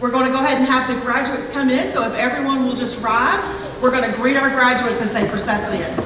We're going to go ahead and have the graduates come in, so if everyone will just rise, we're going to greet our graduates as they process in.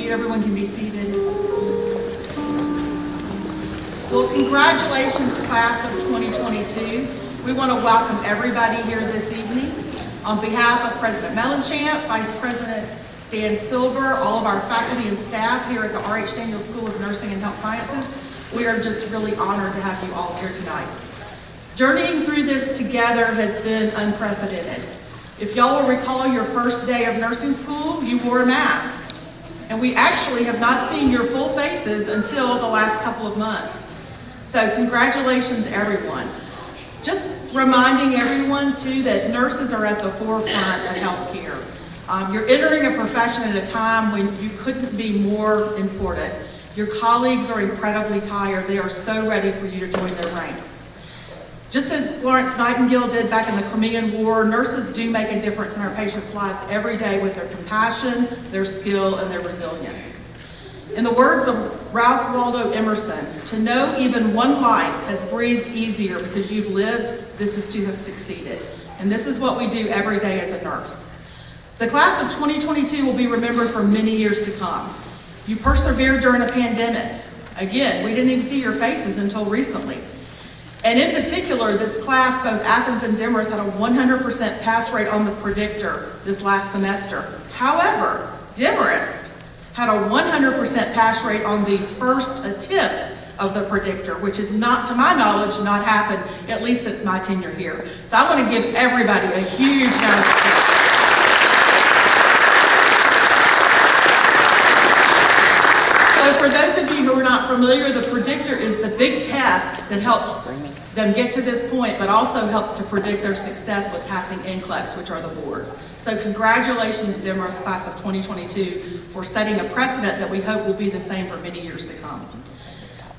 Everyone can be seated. Well, congratulations, class of 2022. We want to welcome everybody here this evening. On behalf of President Mellenchamp, Vice President Dan Silver, all of our faculty and staff here at the R.H. Daniel School of Nursing and Health Sciences, we are just really honored to have you all here tonight. Journeying through this together has been unprecedented. If y'all will recall your first day of nursing school, you wore a mask. And we actually have not seen your full faces until the last couple of months. So congratulations, everyone. Just reminding everyone, too, that nurses are at the forefront of healthcare. You're entering a profession at a time when you couldn't be more important. Your colleagues are incredibly tired. They are so ready for you to join their ranks. Just as Florence Nightingale did back in the Crimean War, nurses do make a difference in our patients' lives every day with their compassion, their skill, and their resilience. In the words of Ralph Waldo Emerson, to know even one life has breathed easier because you've lived, this is to have succeeded. And this is what we do every day as a nurse. The class of 2022 will be remembered for many years to come. You persevered during a pandemic. Again, we didn't even see your faces until recently. And in particular, this class, both Athens and Demorest, had a 100% pass rate on the predictor this last semester. However, Demorest had a 100% pass rate on the first attempt of the predictor, which is not, to my knowledge, not happened, at least since my tenure here. So I want to give everybody a huge round of applause. So for those of you who are not familiar, the predictor is the big test that helps them get to this point, but also helps to predict their success with passing NCLEX, which are the boards. So congratulations, Demorest class of 2022, for setting a precedent that we hope will be the same for many years to come.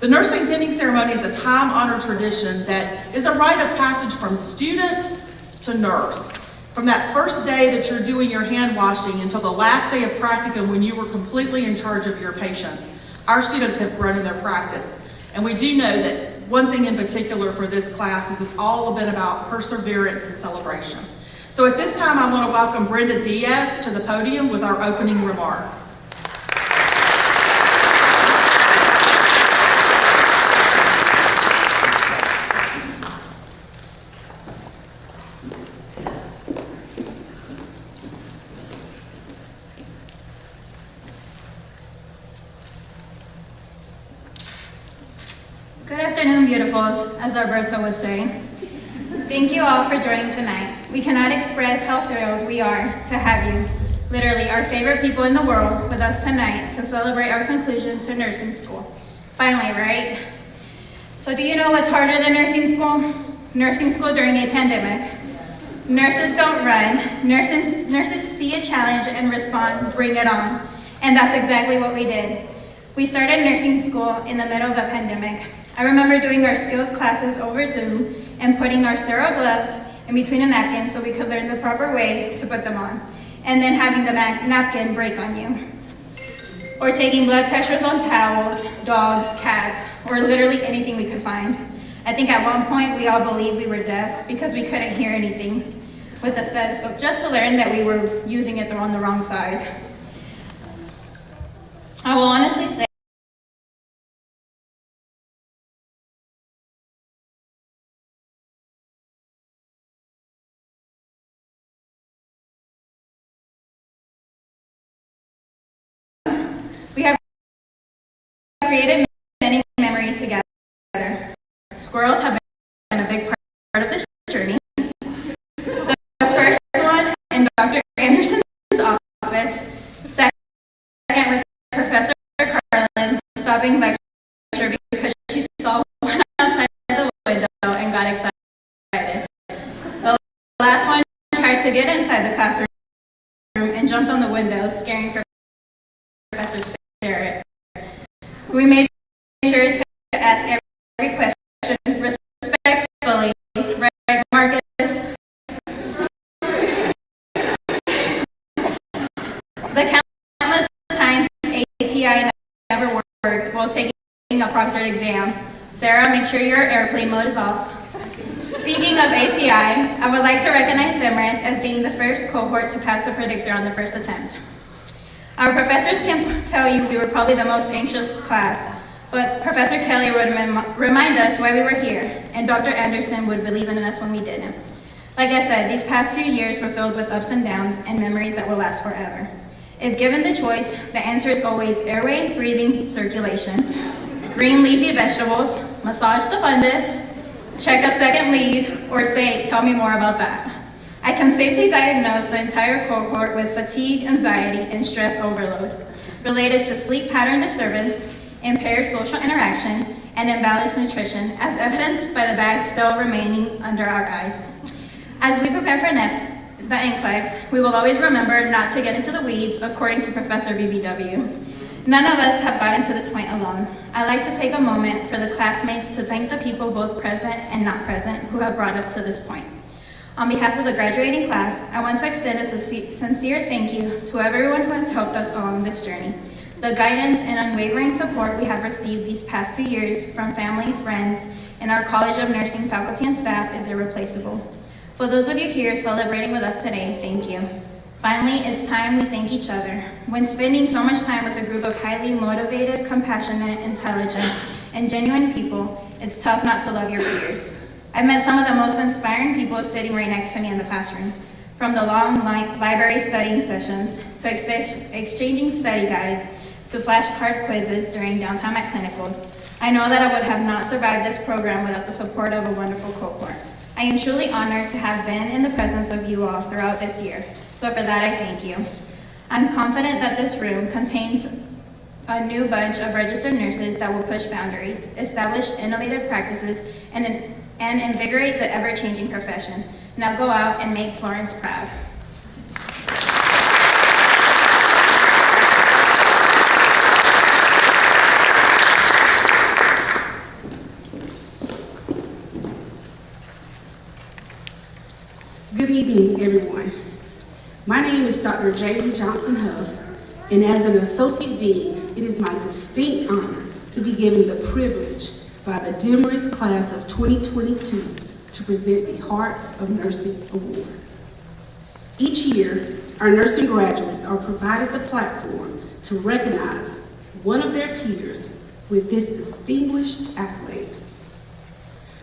The nursing pinning ceremony is a time-honored tradition that is a rite of passage from student to nurse. From that first day that you're doing your hand washing until the last day of practicum when you were completely in charge of your patients, our students have grown in their practice. And we do know that one thing in particular for this class is it's all been about perseverance and celebration. So at this time, I want to welcome Brenda Diaz to the podium with our opening remarks. Good afternoon, beautifuls, as Alberto would say. Thank you all for joining tonight. We cannot express how thrilled we are to have you, literally our favorite people in the world, with us tonight to celebrate our conclusion to nursing school. Finally, right? So do you know what's harder than nursing school? Nursing school during a pandemic. Nurses don't run. Nurses see a challenge and respond, bring it on. And that's exactly what we did. We started nursing school in the middle of a pandemic. I remember doing our skills classes over Zoom and putting our sterile gloves in between a napkin so we could learn the proper way to put them on, and then having the napkin break on you. Or taking blood pressures on towels, dogs, cats, or literally anything we could find. I think at one point we all believed we were deaf because we couldn't hear anything with a stethoscope, just to learn that we were using it on the wrong side. I will honestly say created many memories together. Squirrels have been a big part of this journey. The first one in Dr. Anderson's office, second with Professor Carlin stopping lecture because she saw one outside the window and got excited. The last one tried to get inside the classroom and jumped on the window, scaring Professor Sterrett. We made sure to ask every question respectfully. Right, Marcus? The countless times ATI never worked while taking a proctored exam. Sarah, make sure your airplane mode is off. Speaking of ATI, I would like to recognize Demorest as being the first cohort to pass the predictor on the first attempt. Our professors can tell you we were probably the most anxious class, but Professor Kelly would remind us why we were here, and Dr. Anderson would believe in us when we didn't. Like I said, these past 2 years were filled with ups and downs and memories that will last forever. If given the choice, the answer is always airway, breathing, circulation, green leafy vegetables, massage the fundus, check a second lead, or say, tell me more about that. I can safely diagnose the entire cohort with fatigue, anxiety, and stress overload related to sleep pattern disturbance, impaired social interaction, and imbalanced nutrition, as evidenced by the bags still remaining under our eyes. As we prepare for the NCLEX, we will always remember not to get into the weeds, according to Professor BBW. None of us have gotten to this point alone. I'd like to take a moment for the classmates to thank the people both present and not present who have brought us to this point. On behalf of the graduating class, I want to extend a sincere thank you to everyone who has helped us along this journey. The guidance and unwavering support we have received these past 2 years from family, friends, and our College of Nursing faculty and staff is irreplaceable. For those of you here celebrating with us today, thank you. Finally, it's time we thank each other. When spending so much time with a group of highly motivated, compassionate, intelligent, and genuine people, it's tough not to love your peers. I've met some of the most inspiring people sitting right next to me in the classroom, from the long library studying sessions, to exchanging study guides, to flashcard quizzes during downtime at clinicals. I know that I would have not survived this program without the support of a wonderful cohort. I am truly honored to have been in the presence of you all throughout this year, so for that I thank you. I'm confident that this room contains a new bunch of registered nurses that will push boundaries, establish innovative practices, and invigorate the ever-changing profession. Now go out and make Florence proud. Good evening, everyone. My name is Dr. Jamie Johnson Huff, and as an Associate Dean, it is my distinct honor to be given the privilege by the Demorest Class of 2022 to present the Heart of Nursing Award. Each year, our nursing graduates are provided the platform to recognize one of their peers with this distinguished accolade.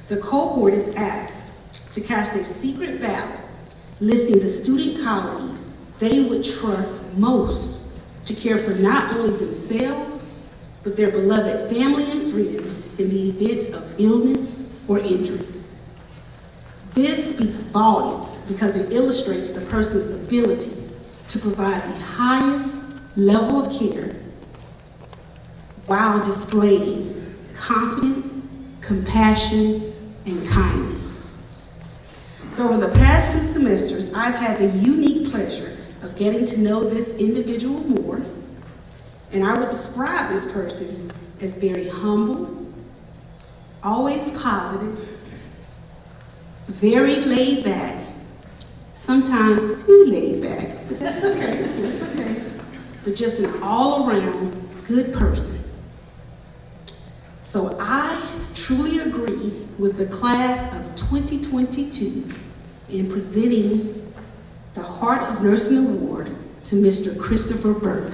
The cohort is asked to cast a secret ballot listing the student colleague they would trust most to care for not only themselves, but their beloved family and friends in the event of illness or injury. This speaks volumes because it illustrates the person's ability to provide the highest level of care while displaying confidence, compassion, and kindness. So over the past 2 semesters, I've had the unique pleasure of getting to know this individual more, and I would describe this person as very humble, always positive, very laid back, sometimes too laid back, but that's okay, that's okay. But just an all-around good person. So I truly agree with the class of 2022 in presenting the Heart of Nursing Award to Mr. Christopher Burke.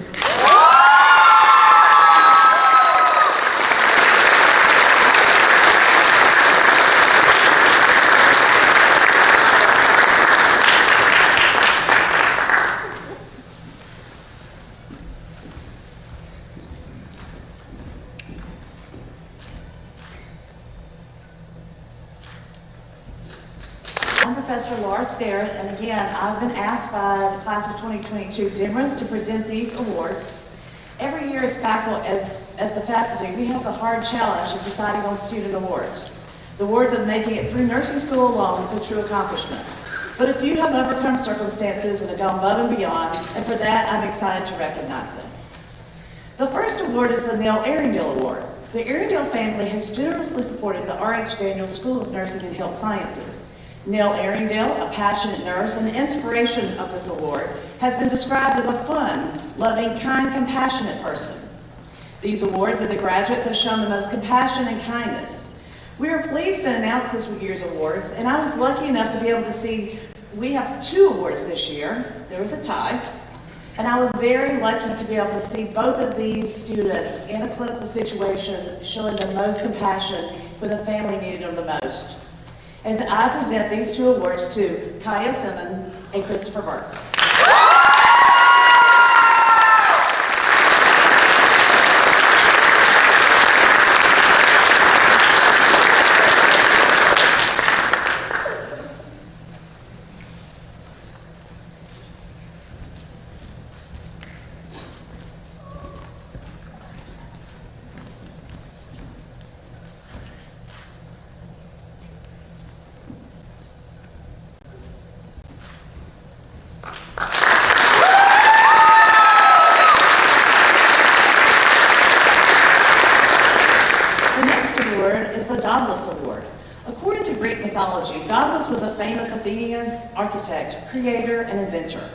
I'm Professor Laura Starrett, and again, I've been asked by the class of 2022 Demorest to present these awards. Every year as the faculty, we have the hard challenge of deciding on student awards. The awards of making it through nursing school alone is a true accomplishment. But a few have overcome circumstances and have gone above and beyond, and for that, I'm excited to recognize them. The first award is the Nell Arundel Award. The Arundel family has generously supported the R.H. Daniels School of Nursing and Health Sciences. Nell Arundel, a passionate nurse and the inspiration of this award, has been described as a fun, loving, kind, compassionate person. These awards and the graduates have shown the most compassion and kindness. We are pleased to announce this year's awards, and I was lucky enough to be able to see we have 2 awards this year. There was a tie. And I was very lucky to be able to see both of these students in a clinical situation showing the most compassion when the family needed them the most. And I present these 2 awards to Kaya Simmons and Christopher Burke. According to Greek mythology, Daedalus was a famous Athenian architect, creator, and inventor.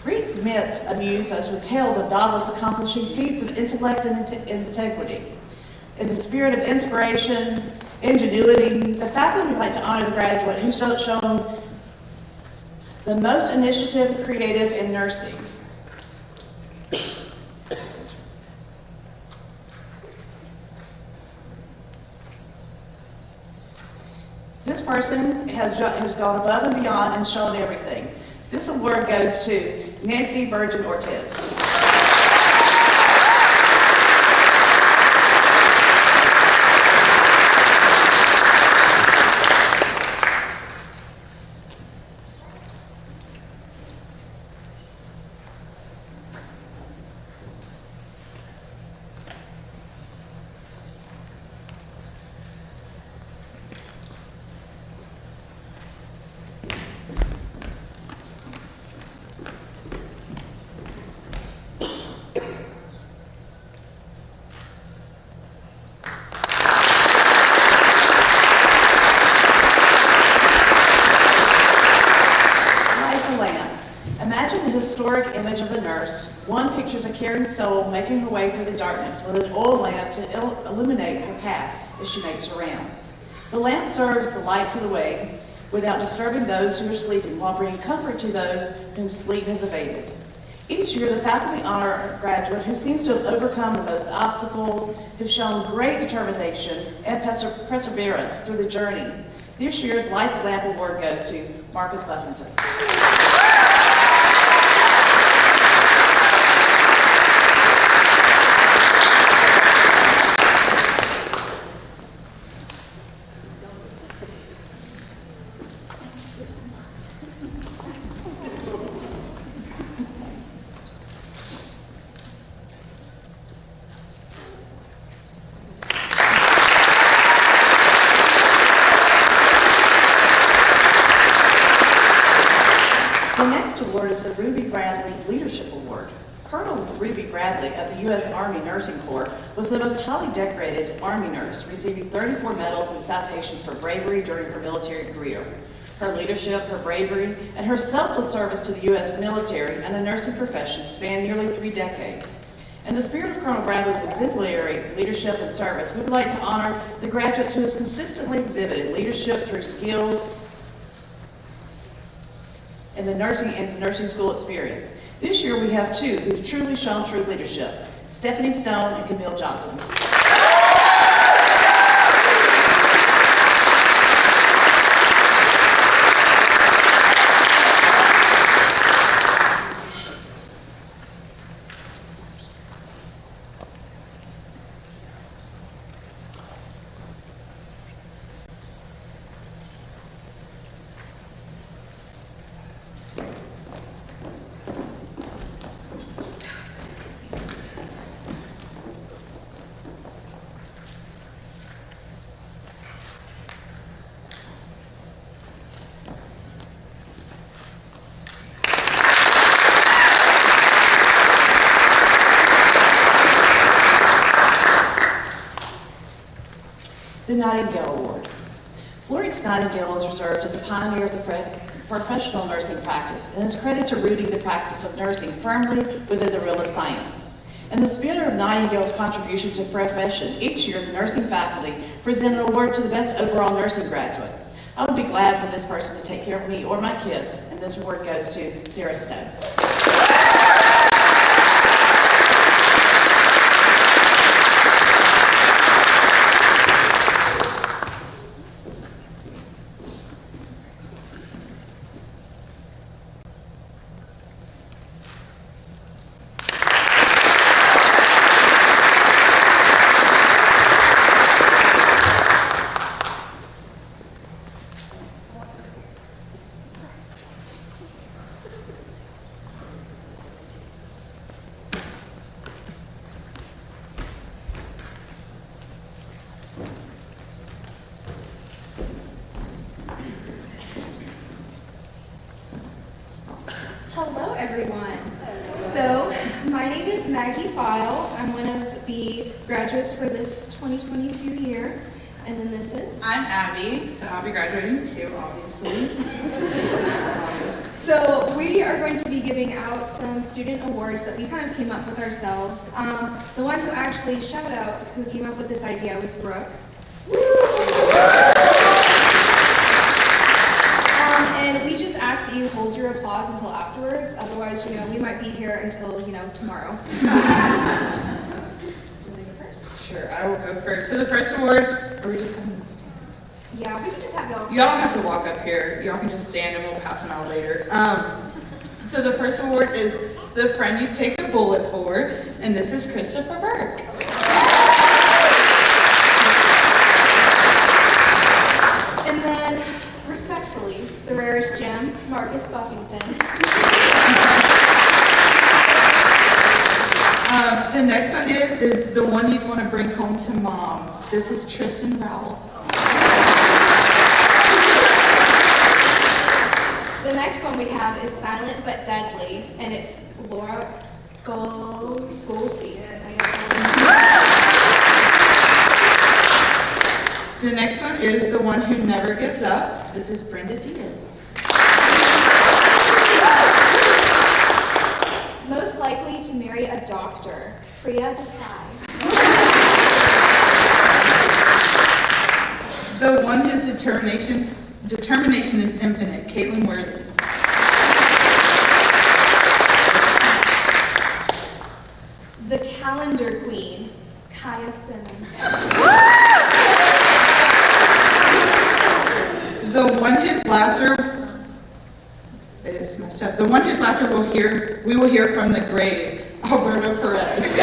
Greek myths amuse us with tales of Daedalus accomplishing feats of intellect and integrity. In the spirit of inspiration, ingenuity, the faculty would like to honor the graduate who's shown the most initiative, creative, in nursing. This person has gone above and beyond and shown everything. This award goes to Nancy Virgin Ortiz. Historic image of the nurse. One pictures a caring soul making her way through the darkness with an oil lamp to illuminate her path as she makes her rounds. The lamp serves the light to the way without disturbing those who are sleeping, while bringing comfort to those whom sleep has evaded. Each year, the faculty honor a graduate who seems to have overcome the most obstacles, who've shown great determination and perseverance through the journey. This year's Light the Lamp Award goes to Marcus Buffington. The next award is the Ruby Bradley Leadership Award. Colonel Ruby Bradley of the U.S. Army Nursing Corps was the most highly decorated Army nurse, receiving 34 medals and citations for bravery during her military career. Her leadership, her bravery, and her selfless service to the U.S. military and the nursing profession spanned nearly 3 decades. In the spirit of Colonel Bradley's exemplary leadership and service, we would like to honor the graduates who has consistently exhibited leadership through skills in the nursing school experience. This year we have 2 who've truly shown true leadership, Stephanie Stone and Camille Johnson. Nightingale Award. Florence Nightingale is reserved as a pioneer of the professional nursing practice and is credited to rooting the practice of nursing firmly within the realm of science. In the spirit of Nightingale's contribution to the profession, each year the nursing faculty present an award to the best overall nursing graduate. I would be glad for this person to take care of me or my kids, and this award goes to Sarah Stone. Hello, everyone. So, my name is Maggie File. I'm one of the graduates for this 2022 year. And then this is? I'm Abby, so I'll be graduating too, obviously. So, we are going to be giving out some student awards that we kind of came up with ourselves. The one who actually, shout out, who came up with this idea was Brooke. And we just ask that you hold your applause until afterwards. Otherwise, we might be here until, tomorrow. You want to go first? Sure, I will go first. So the first award, are we just having this? Yeah, we can just have y'all. Y'all don't have to walk up here. Y'all can just stand and we'll pass them out later. So the first award is the friend you take a bullet for, and this is Christopher Burke. And then, respectfully, the rarest gem, Marcus Buffington. The next one is the one you'd want to bring home to mom. This is Tristan Rowell. The next one we have is Silent But Deadly, and it's Laura Goldsby. The next one is the one who never gives up. This is Brenda Diaz. Most likely to marry a doctor, Priya Desai. The one whose determination is infinite, Caitlin Worthy. The calendar queen, Kaya Simmons. The one whose laughter is messed up. The one whose laughter we will hear from the grave, Alberto Perez.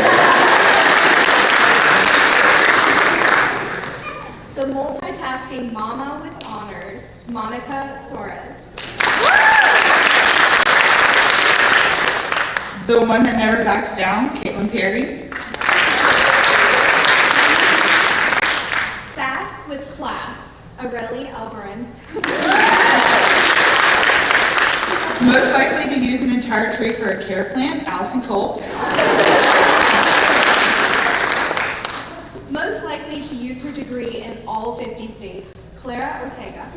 The multitasking mama with honors, Monica Suarez. The one that never backs down, Caitlin Perry. Sass with class, Areli Albaran. Most likely to use an entire tree for a care plan, Allison Cole. Most likely to use her degree in all 50 states, Clara Ortega.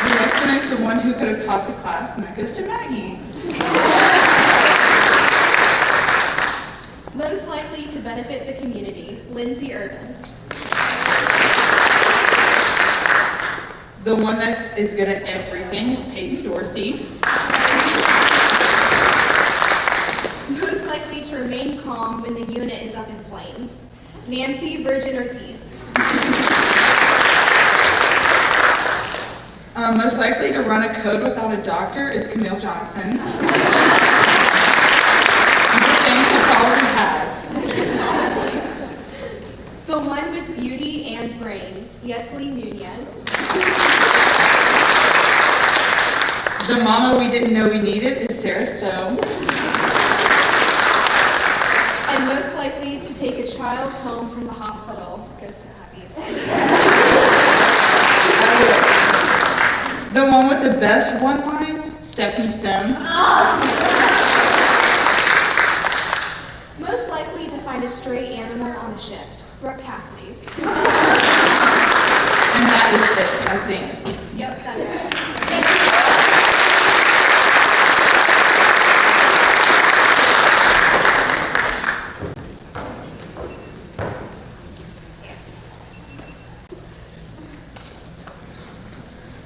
The next one is the one who could have taught the class, and that goes to Maggie. Most likely to benefit the community, Lindsay Urban. The one that is good at everything is Peyton Dorsey. Most likely to remain calm when the unit is up in flames, Nancy Virgin Ortiz. Most likely to run a code without a doctor is Camille Johnson. The thing she probably has. The one with beauty and brains, Yesley Nunez. The mama we didn't know we needed is Sarah Stowe. And most likely to take a child home from the hospital goes to Abby. The one with the best one-lines, Stephanie Stone. Most likely to find a stray animal on a shift, Brooke Cassidy. And that is it, I think. Yep, that's it.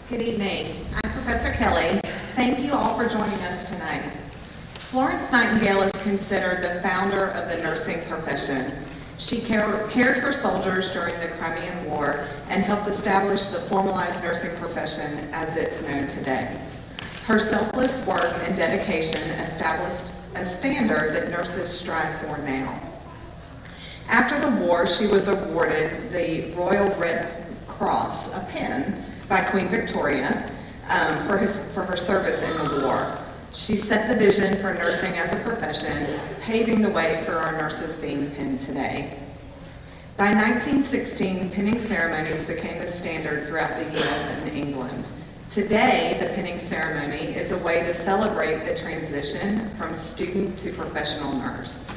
Good evening. I'm Professor Kelly. Thank you all for joining us tonight. Florence Nightingale is considered the founder of the nursing profession. She cared for soldiers during the Crimean War and helped establish the formalized nursing profession as it's known today. Her selfless work and dedication established a standard that nurses strive for now. After the war, she was awarded the Royal Red Cross, a pin, by Queen Victoria for her service in the war. She set the vision for nursing as a profession, paving the way for our nurses being pinned today. By 1916, pinning ceremonies became the standard throughout the U.S. and England. Today, the pinning ceremony is a way to celebrate the transition from student to professional nurse.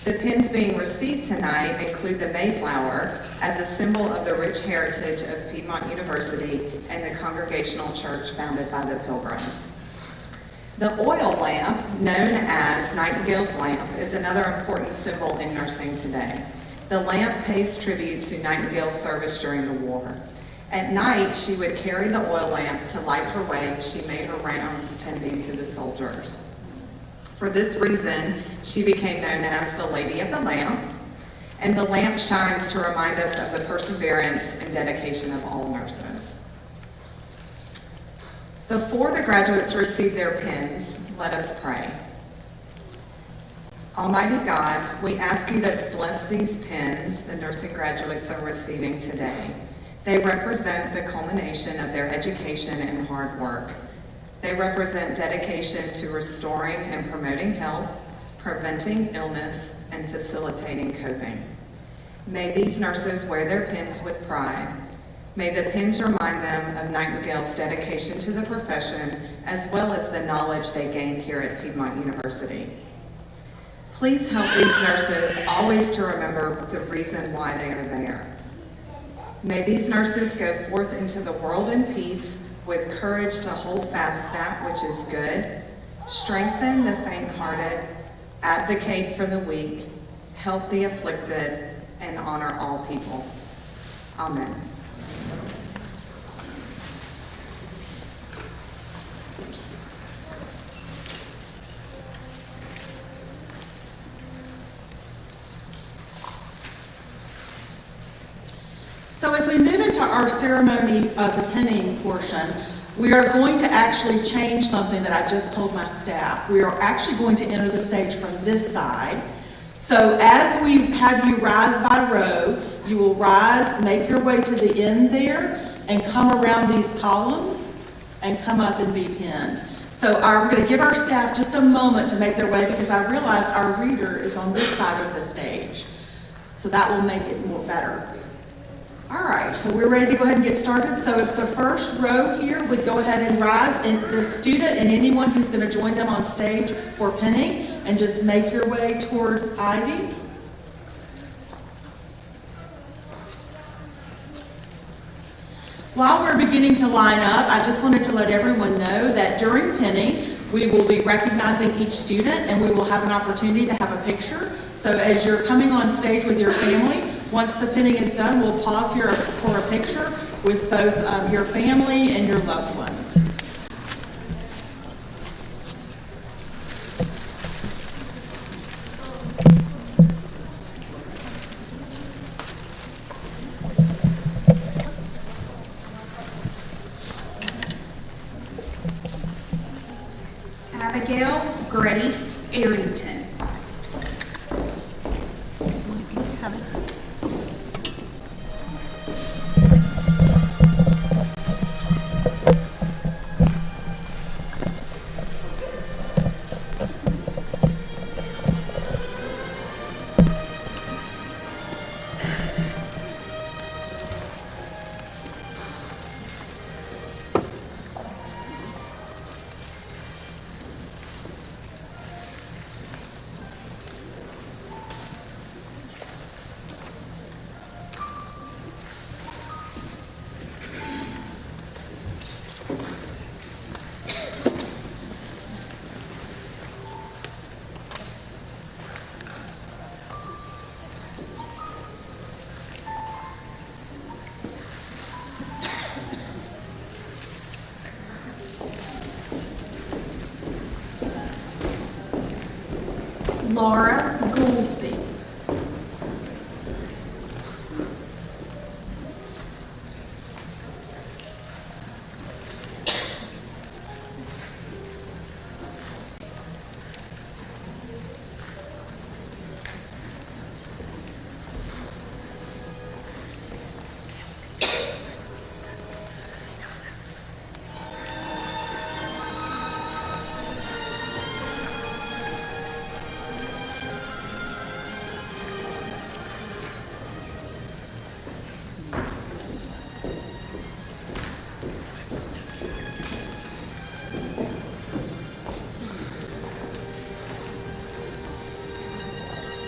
The pins being received tonight include the Mayflower as a symbol of the rich heritage of Piedmont University and the Congregational Church founded by the Pilgrims. The oil lamp, known as Nightingale's lamp, is another important symbol in nursing today. The lamp pays tribute to Nightingale's service during the war. At night, she would carry the oil lamp to light her way as she made her rounds tending to the soldiers. For this reason, she became known as the Lady of the Lamp, and the lamp shines to remind us of the perseverance and dedication of all nurses. Before the graduates receive their pins, let us pray. Almighty God, we ask you to bless these pins the nursing graduates are receiving today. They represent the culmination of their education and hard work. They represent dedication to restoring and promoting health, preventing illness, and facilitating coping. May these nurses wear their pins with pride. May the pins remind them of Nightingale's dedication to the profession, as well as the knowledge they gained here at Piedmont University. Please help these nurses always to remember the reason why they are there. May these nurses go forth into the world in peace with courage to hold fast that which is good, strengthen the faint-hearted, advocate for the weak, help the afflicted, and honor all people. Amen. So as we move into our ceremony of the pinning portion, we are going to actually change something that I just told my staff. We are actually going to enter the stage from this side. So as we have you rise by row, you will rise, make your way to the end there, and come around these columns and come up and be pinned. So we're going to give our staff just a moment to make their way, because I realized our reader is on this side of the stage. So that will make it more better. All right, so we're ready to go ahead and get started. So if the first row here would go ahead and rise, and the student and anyone who's going to join them on stage for pinning, and just make your way toward Ivy. While we're beginning to line up, I just wanted to let everyone know that during pinning, we will be recognizing each student, and we will have an opportunity to have a picture. So as you're coming on stage with your family, once the pinning is done, we'll pause here for a picture with both your family and your loved ones. Abigail Grace Arrington. Laura Gouldsby.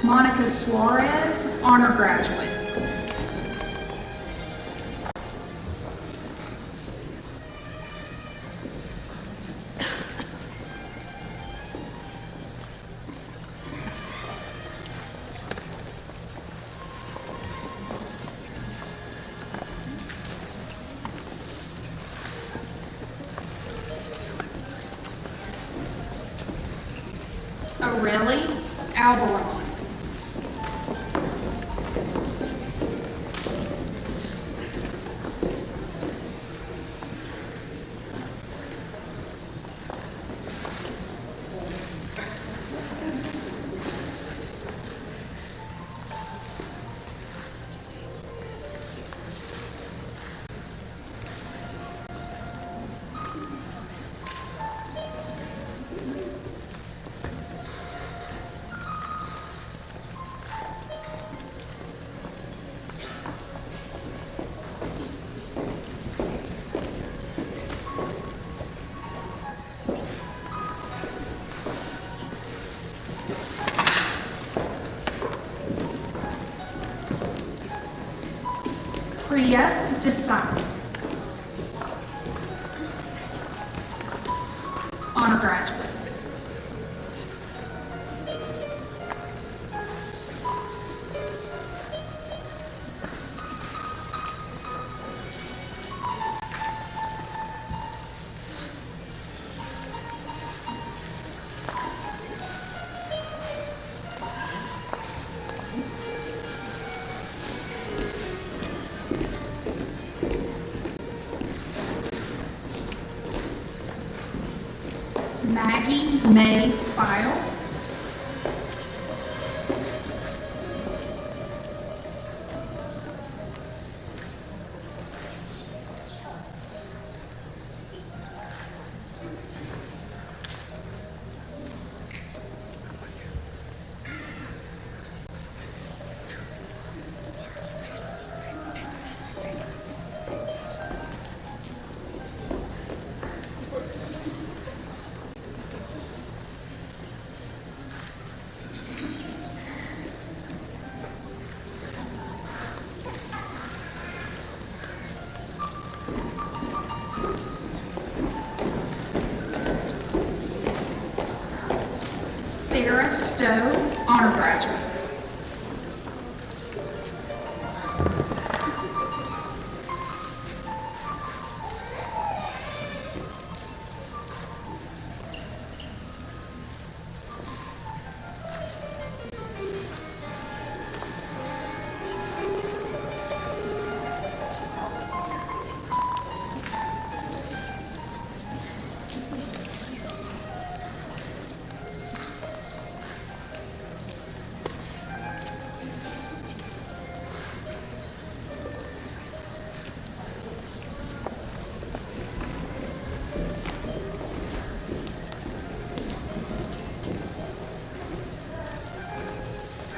Monica Suarez, honor graduate. Aurelie Alberon. Priya Desai, honor graduate. Maggie May File. Sarah Stowe, honor graduate.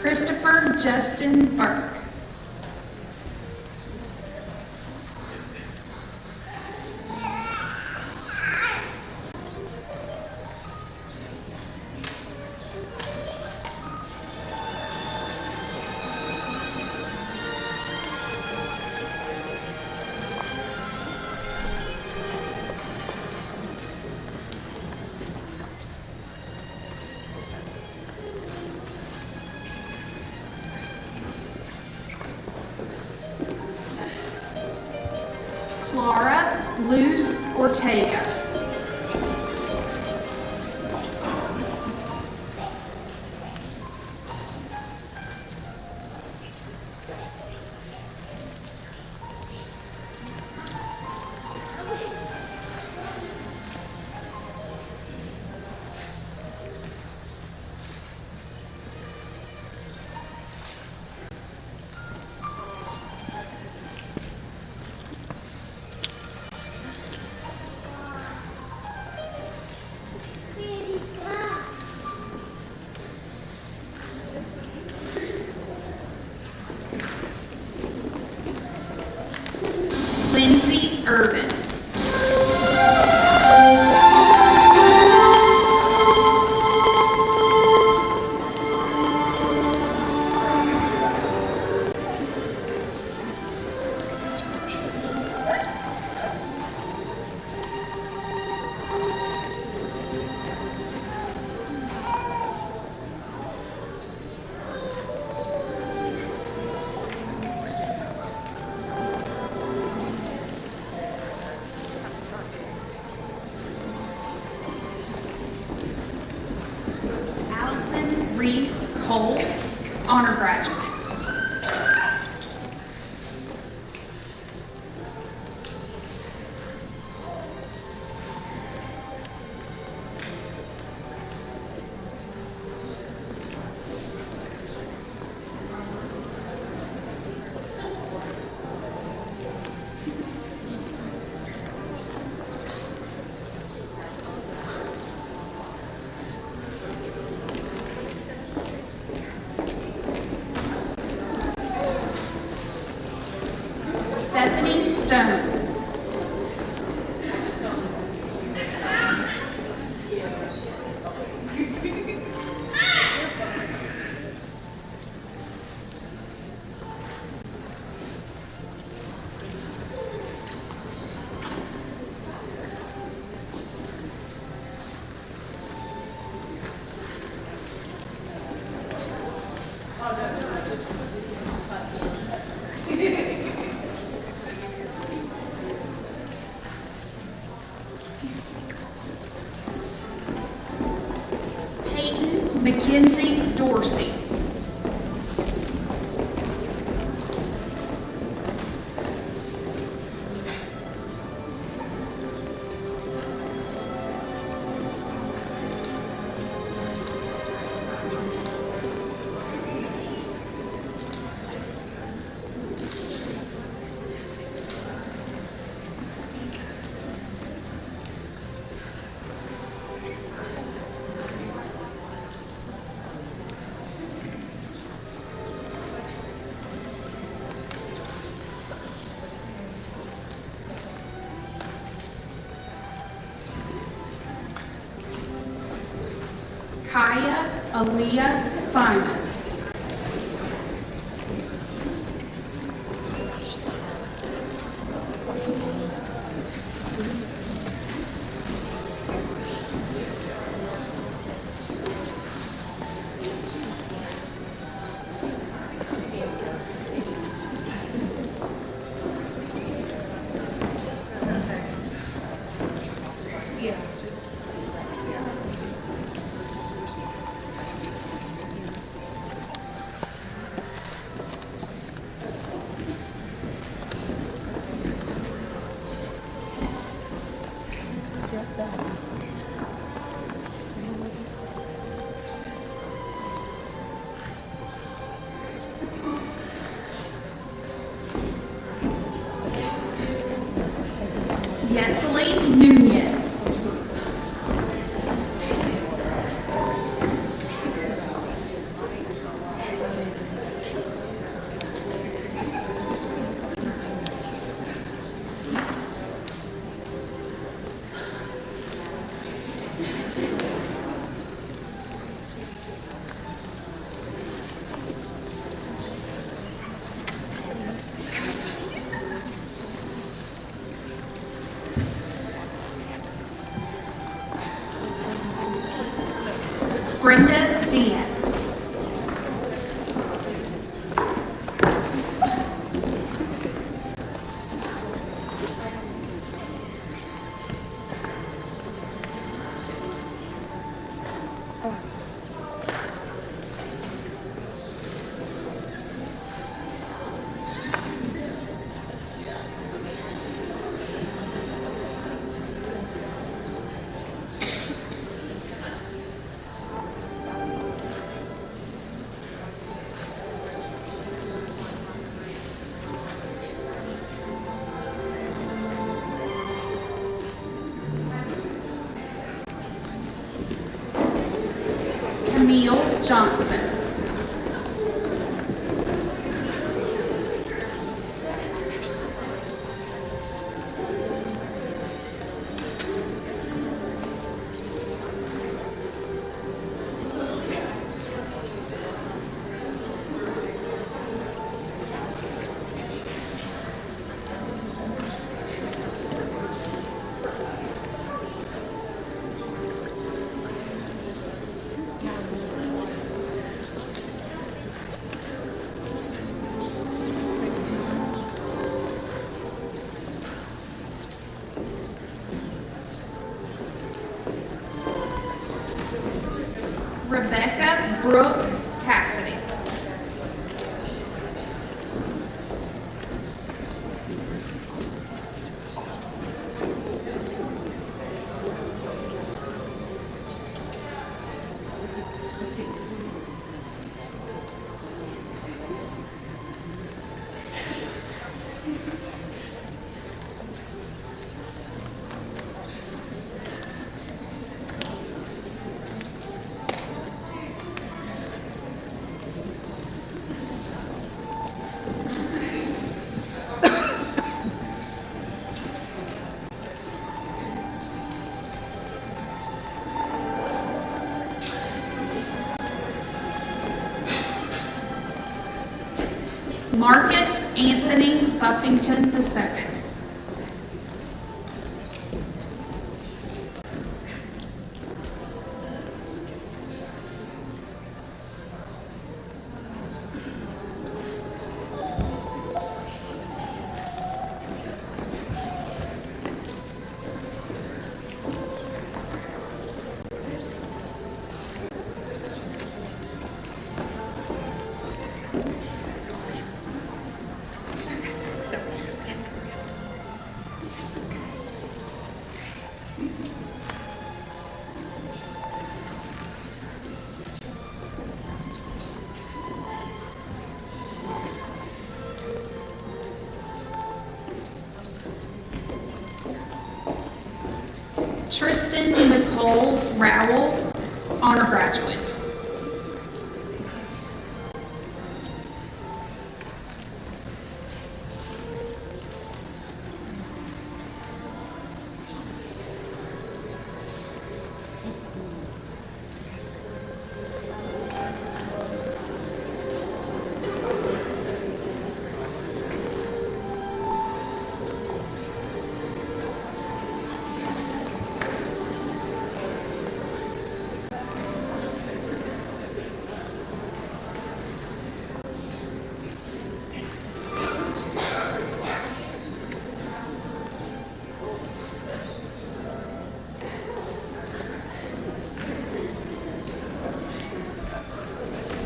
Christopher Justin Burke. Clara Luz Ortega. Reese Cole, honor graduate. Stephanie Stone. Peyton Mackenzie Dorsey. Kaya Aaliyah Simon. Yesley Nunez. Brenda Diaz. Camille Johnson. Rebecca Brooke Cassidy. Marcus Anthony Buffington II. Tristan Nicole Rowell, honor graduate.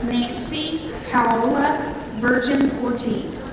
Nancy Paola Virgin Ortiz.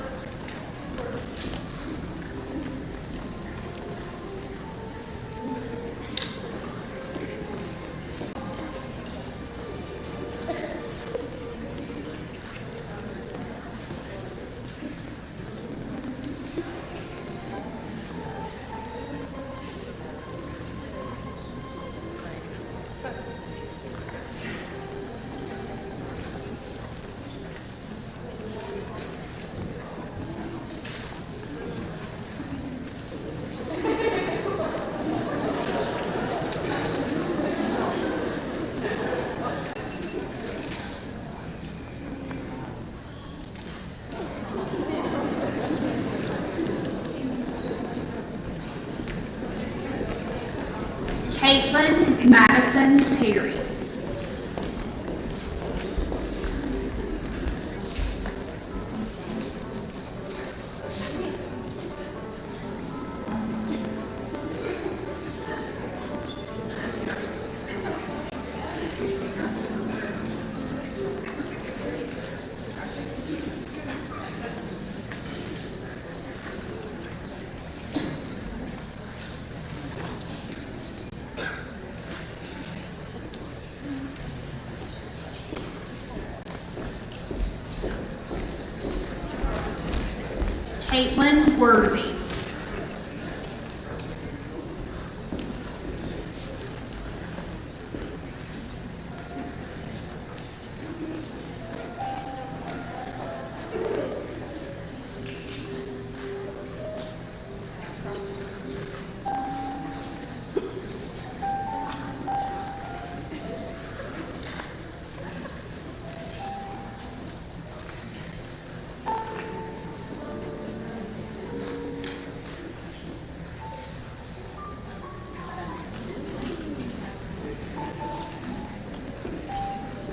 Caitlin Madison Perry. Caitlin Worthy.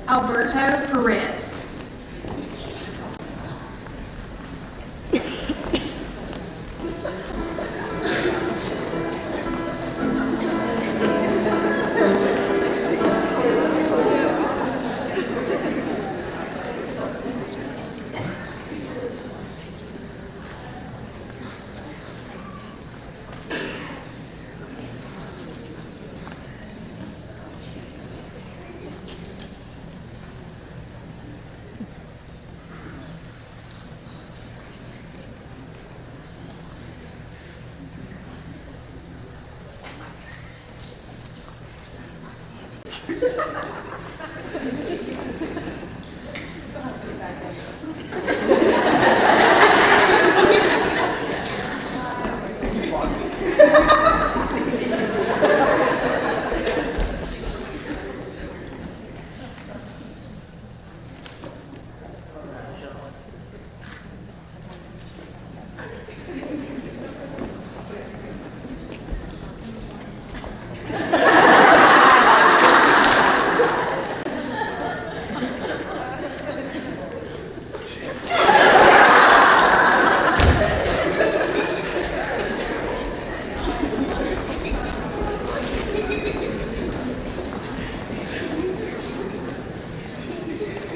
Alberto Perez.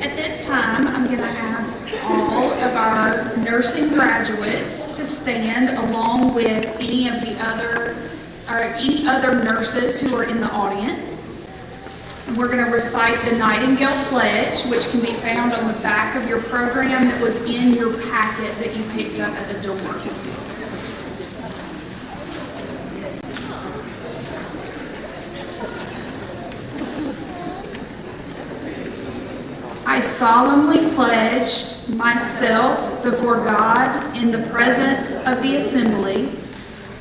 At this time, I'm going to ask all of our nursing graduates to stand along with any other nurses who are in the audience. And we're going to recite the Nightingale Pledge, which can be found on the back of your program that was in your packet that you picked up at the door. I solemnly pledge myself before God in the presence of the assembly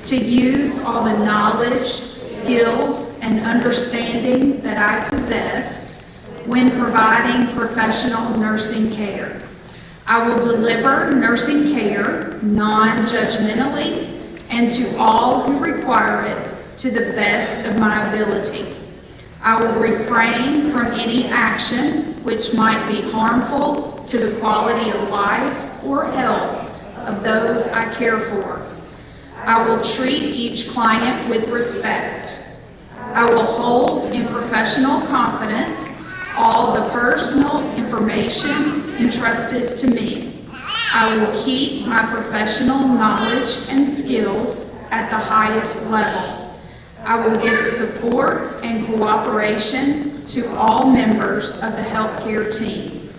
to use all the knowledge, skills, and understanding that I possess when providing professional nursing care. I will deliver nursing care non-judgmentally and to all who require it to the best of my ability. I will refrain from any action which might be harmful to the quality of life or health of those I care for. I will treat each client with respect. I will hold in professional confidence all the personal information entrusted to me. I will keep my professional knowledge and skills at the highest level. I will give support and cooperation to all members of the healthcare team.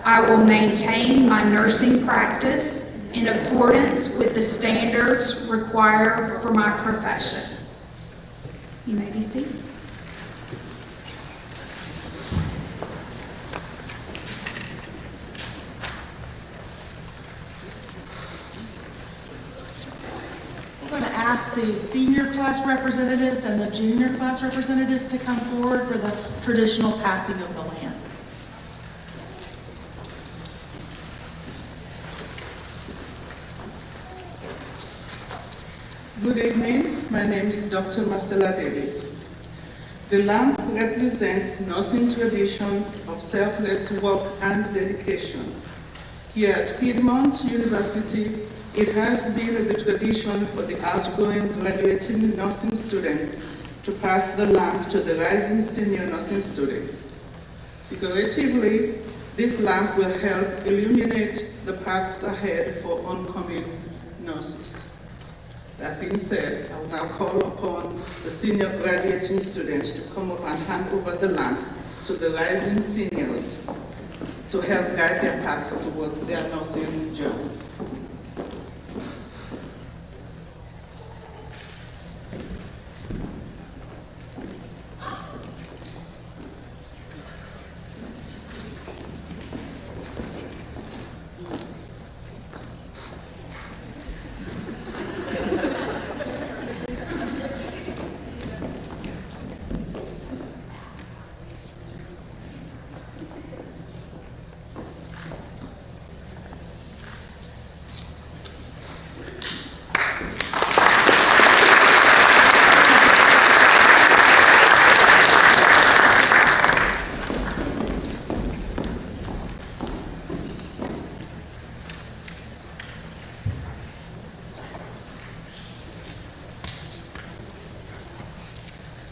I will maintain my nursing practice in accordance with the standards required for my profession. You may be seated. We're going to ask the senior class representatives and the junior class representatives to come forward for the traditional passing of the land. Good evening. My name is Dr. Marcella Davis. The lamp represents nursing traditions of selfless work and dedication. Here at Piedmont University, it has been the tradition for the outgoing graduating nursing students to pass the lamp to the rising senior nursing students. Figuratively, this lamp will help illuminate the paths ahead for oncoming nurses. That being said, I will now call upon the senior graduating students to come up and hand over the lamp to the rising seniors to help guide their paths towards their nursing journey.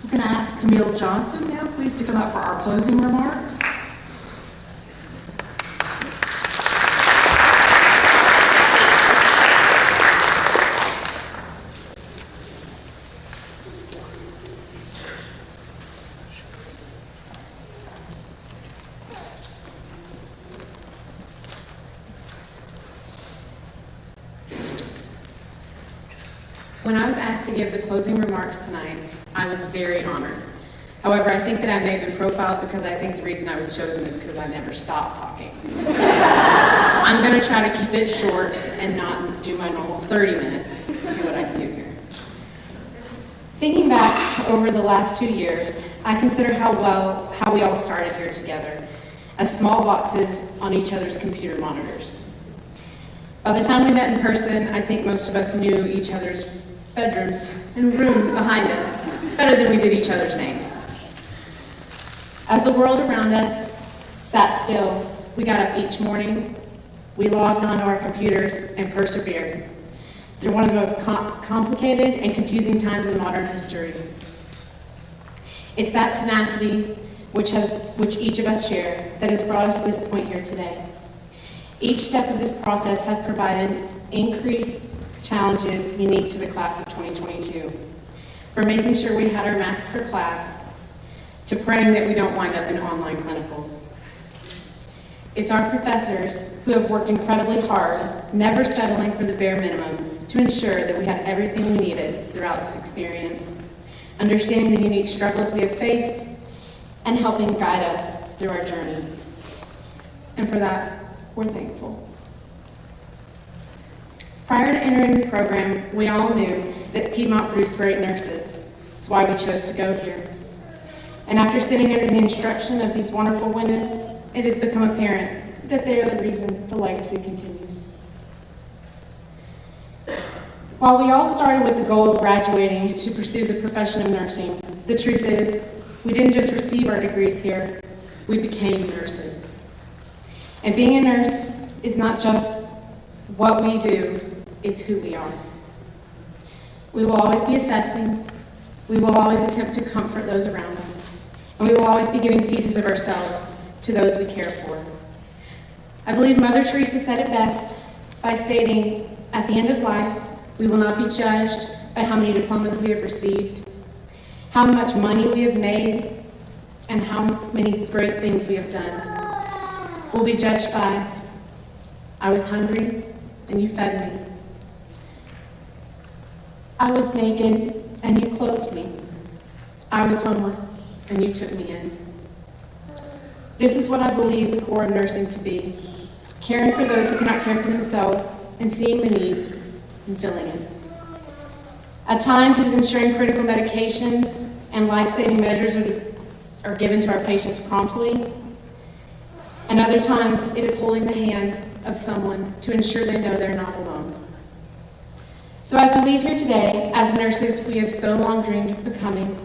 We're going to ask Camille Johnson now, please, to come up for our closing remarks. When I was asked to give the closing remarks tonight, I was very honored. However, I think that I may have been profiled because I think the reason I was chosen is because I never stopped talking. I'm going to try to keep it short and not do my normal 30 minutes. See what I can do here. Thinking back over the last 2 years, I consider how we all started here together, as small boxes on each other's computer monitors. By the time we met in person, I think most of us knew each other's bedrooms and rooms behind us better than we did each other's names. As the world around us sat still, we got up each morning, we logged onto our computers and persevered through one of the most complicated and confusing times in modern history. It's that tenacity which each of us share that has brought us to this point here today. Each step of this process has provided increased challenges unique to the class of 2022. From making sure we had our masks for class, to praying that we don't wind up in online clinicals. It's our professors who have worked incredibly hard, never settling for the bare minimum, to ensure that we had everything we needed throughout this experience, understanding the unique struggles we have faced, and helping guide us through our journey. And for that, we're thankful. Prior to entering the program, we all knew that Piedmont produced great nurses. That's why we chose to go here. And after sitting under the instruction of these wonderful women, it has become apparent that they are the reason the legacy continues. While we all started with the goal of graduating to pursue the profession of nursing, the truth is, we didn't just receive our degrees here, we became nurses. And being a nurse is not just what we do, it's who we are. We will always be assessing, we will always attempt to comfort those around us, and we will always be giving pieces of ourselves to those we care for. I believe Mother Teresa said it best by stating, at the end of life, we will not be judged by how many diplomas we have received, how much money we have made, and how many great things we have done. We'll be judged by, I was hungry and you fed me. I was naked and you clothed me. I was homeless and you took me in. This is what I believe the core of nursing to be, caring for those who cannot care for themselves and seeing the need and filling it. At times, it is ensuring critical medications and life-saving measures are given to our patients promptly, and other times, it is holding the hand of someone to ensure they know they're not alone. So as we leave here today, as the nurses we have so long dreamed of becoming,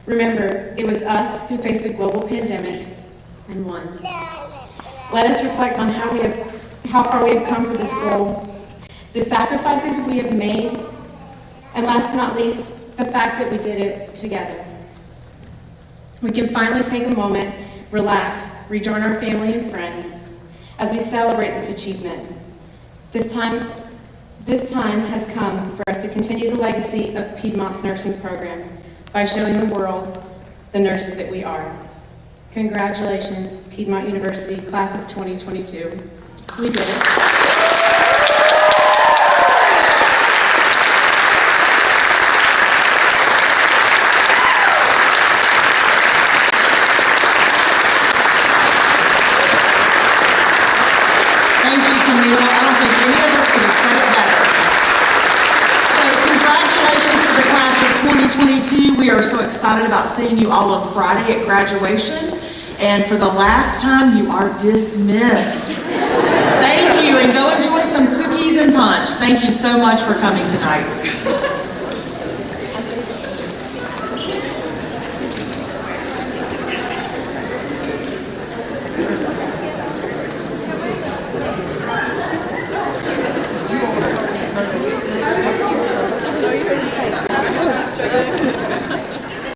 remember, it was us who faced a global pandemic and won. Let us reflect on how far we have come for this goal, the sacrifices we have made, and last but not least, the fact that we did it together. We can finally take a moment, relax, rejoin our family and friends as we celebrate this achievement. This time has come for us to continue the legacy of Piedmont's nursing program by showing the world the nurses that we are. Congratulations, Piedmont University, class of 2022. We did it. We are so excited about seeing you all on Friday at graduation. And for the last time, you are dismissed. Thank you, and go enjoy some cookies and punch. Thank you so much for coming tonight.